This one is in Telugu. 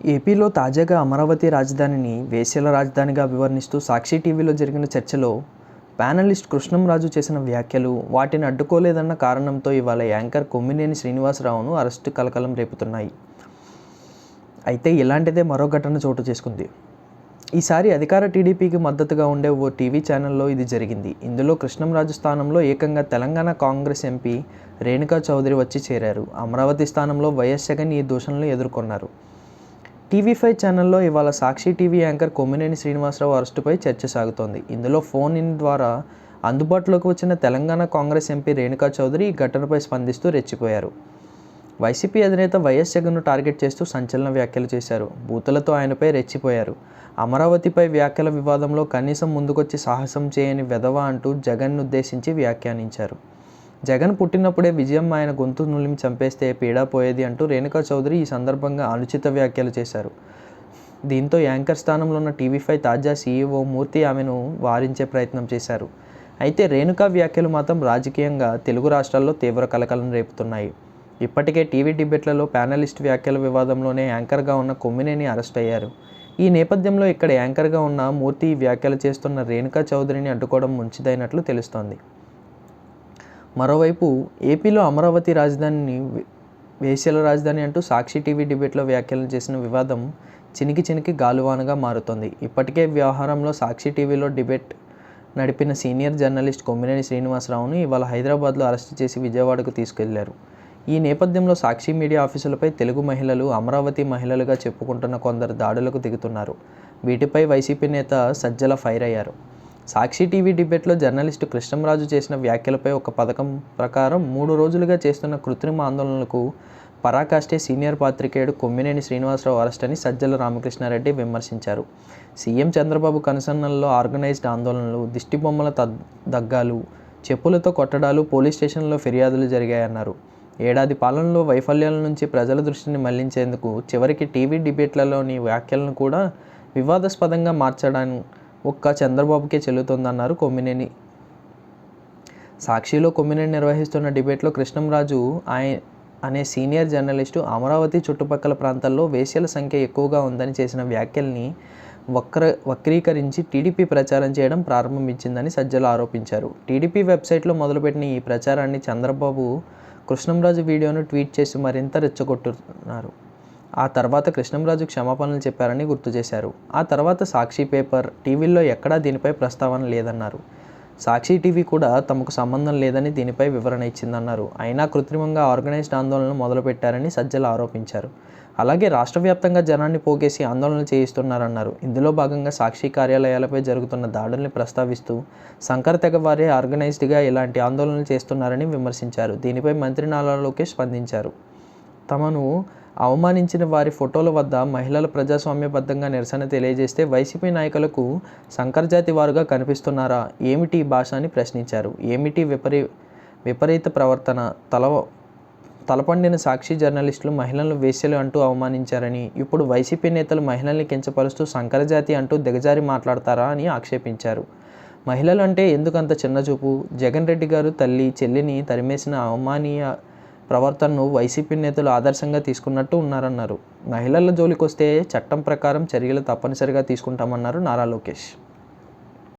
ఏపీలో తాజాగా అమరావతి రాజధానిని వేశ్యల రాజధానిగా అభివర్ణిస్తూ సాక్షి టీవీలో జరిగిన చర్చలో ప్యానలిస్ట్ కృష్ణంరాజు చేసిన వ్యాఖ్యలు వాటిని అడ్డుకోలేదన్న కారణంతో ఇవాళ యాంకర్ కొమ్మినేని శ్రీనివాసరావును అరెస్టు కలకలం రేపుతున్నాయి. అయితే ఇలాంటిదే మరో ఘటన చోటు చేసుకుంది. ఈసారి అధికార టీడీపీకి మద్దతుగా ఉండే ఓ టీవీ ఛానల్లో ఇది జరిగింది. ఇందులో కృష్ణంరాజు స్థానంలో ఏకంగా తెలంగాణ కాంగ్రెస్ ఎంపీ రేణుకా చౌదరి వచ్చి చేరారు. అమరావతి స్థానంలో వైఎస్ జగన్ ఈ దూషణలు ఎదుర్కొన్నారు. టీవీ5 ఛానల్లో ఇవాళ సాక్షి టీవీ యాంకర్ కొమ్మినేని శ్రీనివాసరావు అరెస్టుపై చర్చ సాగుతోంది. ఇందులో ఫోన్ ఇన్ ద్వారా అందుబాటులోకి వచ్చిన తెలంగాణ కాంగ్రెస్ ఎంపీ రేణుకా చౌదరి ఈ ఘటనపై స్పందిస్తూ రెచ్చిపోయారు. వైసీపీ అధినేత వైఎస్ జగన్ను టార్గెట్ చేస్తూ సంచలన వ్యాఖ్యలు చేశారు. బూతులతో ఆయనపై రెచ్చిపోయారు. అమరావతిపై వ్యాఖ్యల వివాదంలో కనీసం ముందుకొచ్చి సాహసం చేయని వెధవ అంటూ జగన్ను ఉద్దేశించి వ్యాఖ్యానించారు. జగన్ పుట్టినప్పుడే విజయం ఆయన గొంతు నులిమి చంపేస్తే పీడా పోయేది అంటూ రేణుకా చౌదరి ఈ సందర్భంగా అనుచిత వ్యాఖ్యలు చేశారు. దీంతో యాంకర్ స్థానంలో ఉన్న టీవీ5 తాజా సీఈఓ మూర్తి ఆమెను వారించే ప్రయత్నం చేశారు. అయితే రేణుకా వ్యాఖ్యలు మాత్రం రాజకీయంగా తెలుగు రాష్ట్రాల్లో తీవ్ర కలకలం రేపుతున్నాయి. ఇప్పటికే టీవీ డిబేట్లలో ప్యానలిస్ట్ వ్యాఖ్యల వివాదంలోనే యాంకర్గా ఉన్న కొమ్మినేని అరెస్ట్ అయ్యారు. ఈ నేపథ్యంలో ఇక్కడ యాంకర్గా ఉన్న మూర్తి ఈ వ్యాఖ్యలు చేస్తున్న రేణుకా చౌదరిని అడ్డుకోవడం మంచిదైనట్లు తెలుస్తోంది. మరోవైపు ఏపీలో అమరావతి రాజధానిని వేశ్యల రాజధాని అంటూ సాక్షి టీవీ డిబేట్లో వ్యాఖ్యలు చేసిన వివాదం చినికి గాలువానగా మారుతోంది. ఇప్పటికే వ్యవహారంలో సాక్షి టీవీలో డిబేట్ నడిపిన సీనియర్ జర్నలిస్ట్ కొమ్మినేని శ్రీనివాసరావును ఇవాళ హైదరాబాద్లో అరెస్టు చేసి విజయవాడకు తీసుకెళ్లారు. ఈ నేపథ్యంలో సాక్షి మీడియా ఆఫీసులపై తెలుగు మహిళలు అమరావతి మహిళలుగా చెప్పుకుంటున్న కొందరు దాడులకు దిగుతున్నారు. వీటిపై వైసీపీ నేత సజ్జల ఫైర్ అయ్యారు. సాక్షి టీవీ డిబేట్లో జర్నలిస్టు కృష్ణంరాజు చేసిన వ్యాఖ్యలపై ఒక పథకం ప్రకారం 3 రోజులుగా చేస్తున్న కృత్రిమ ఆందోళనలకు పరాకాష్టే సీనియర్ పాత్రికేయుడు కొమ్మినేని శ్రీనివాసరావు అరెస్ట్ అని సజ్జల రామకృష్ణారెడ్డి విమర్శించారు. సీఎం చంద్రబాబు కనుసన్నల్లో ఆర్గనైజ్డ్ ఆందోళనలు, దిష్టిబొమ్మల దగ్గాలు, చెప్పులతో కొట్టడాలు, పోలీస్ స్టేషన్లో ఫిర్యాదులు జరిగాయన్నారు. ఏడాది పాలనలో వైఫల్యాల నుంచి ప్రజల దృష్టిని మళ్లించేందుకు చివరికి టీవీ డిబేట్లలోని వ్యాఖ్యలను కూడా వివాదాస్పదంగా మార్చడానికి ఒక్క చంద్రబాబుకే చెల్లుతోందన్నారు కొమ్మినేని. సాక్షిలో కొమ్మినేని నిర్వహిస్తున్న డిబేట్లో కృష్ణంరాజు అనే సీనియర్ జర్నలిస్టు అమరావతి చుట్టుపక్కల ప్రాంతాల్లో వేశ్యల సంఖ్య ఎక్కువగా ఉందని చేసిన వ్యాఖ్యల్ని వక్రీకరించి టీడీపీ ప్రచారం చేయడం ప్రారంభించిందని సజ్జల ఆరోపించారు. టీడీపీ వెబ్సైట్లో మొదలుపెట్టిన ఈ ప్రచారాన్ని చంద్రబాబు కృష్ణంరాజు వీడియోను ట్వీట్ చేసి మరింత రెచ్చగొట్టున్నారు. ఆ తర్వాత కృష్ణంరాజు క్షమాపణలు చెప్పారని గుర్తు చేశారు. ఆ తర్వాత సాక్షి పేపర్, టీవీల్లో ఎక్కడా దీనిపై ప్రస్తావన లేదన్నారు. సాక్షి టీవీ కూడా తమకు సంబంధం లేదని దీనిపై వివరణ ఇచ్చిందన్నారు. అయినా కృత్రిమంగా ఆర్గనైజ్డ్ ఆందోళనలు మొదలుపెట్టారని సజ్జల ఆరోపించారు. అలాగే రాష్ట్ర వ్యాప్తంగా జనాన్ని పోగేసి ఆందోళనలు చేయిస్తున్నారన్నారు. ఇందులో భాగంగా సాక్షి కార్యాలయాలపై జరుగుతున్న దాడుల్ని ప్రస్తావిస్తూ శంకర్ తెగ వారే ఆర్గనైజ్డ్గా ఇలాంటి ఆందోళనలు చేస్తున్నారని విమర్శించారు. దీనిపై మంత్రి నారా లోకేష్ స్పందించారు. తమను అవమానించిన వారి ఫోటోల వద్ద మహిళలు ప్రజాస్వామ్యబద్ధంగా నిరసన తెలియజేస్తే వైసీపీ నాయకులకు సంకరజాతి వారుగా కనిపిస్తున్నారా, ఏమిటి ఈ భాష అని ప్రశ్నించారు. ఏమిటి విపరీత ప్రవర్తన, తలపండిన సాక్షి జర్నలిస్టులు మహిళలను వేశ్యలు అంటూ అవమానించారని, ఇప్పుడు వైసీపీ నేతలు మహిళల్ని కించపరుస్తూ సంకరజాతి అంటూ దిగజారి మాట్లాడతారా అని ఆక్షేపించారు. మహిళలు అంటే ఎందుకంత చిన్నచూపు? జగన్ రెడ్డి గారు తల్లి, చెల్లిని తరిమేసిన అవమానీయ ప్రవర్తనను వైసీపీ నేతలు ఆదర్శంగా తీసుకున్నట్టు ఉన్నారన్నారు. మహిళల జోలికొస్తే చట్టం ప్రకారం చర్యలు తప్పనిసరిగా తీసుకుంటామన్నారు నారా లోకేష్.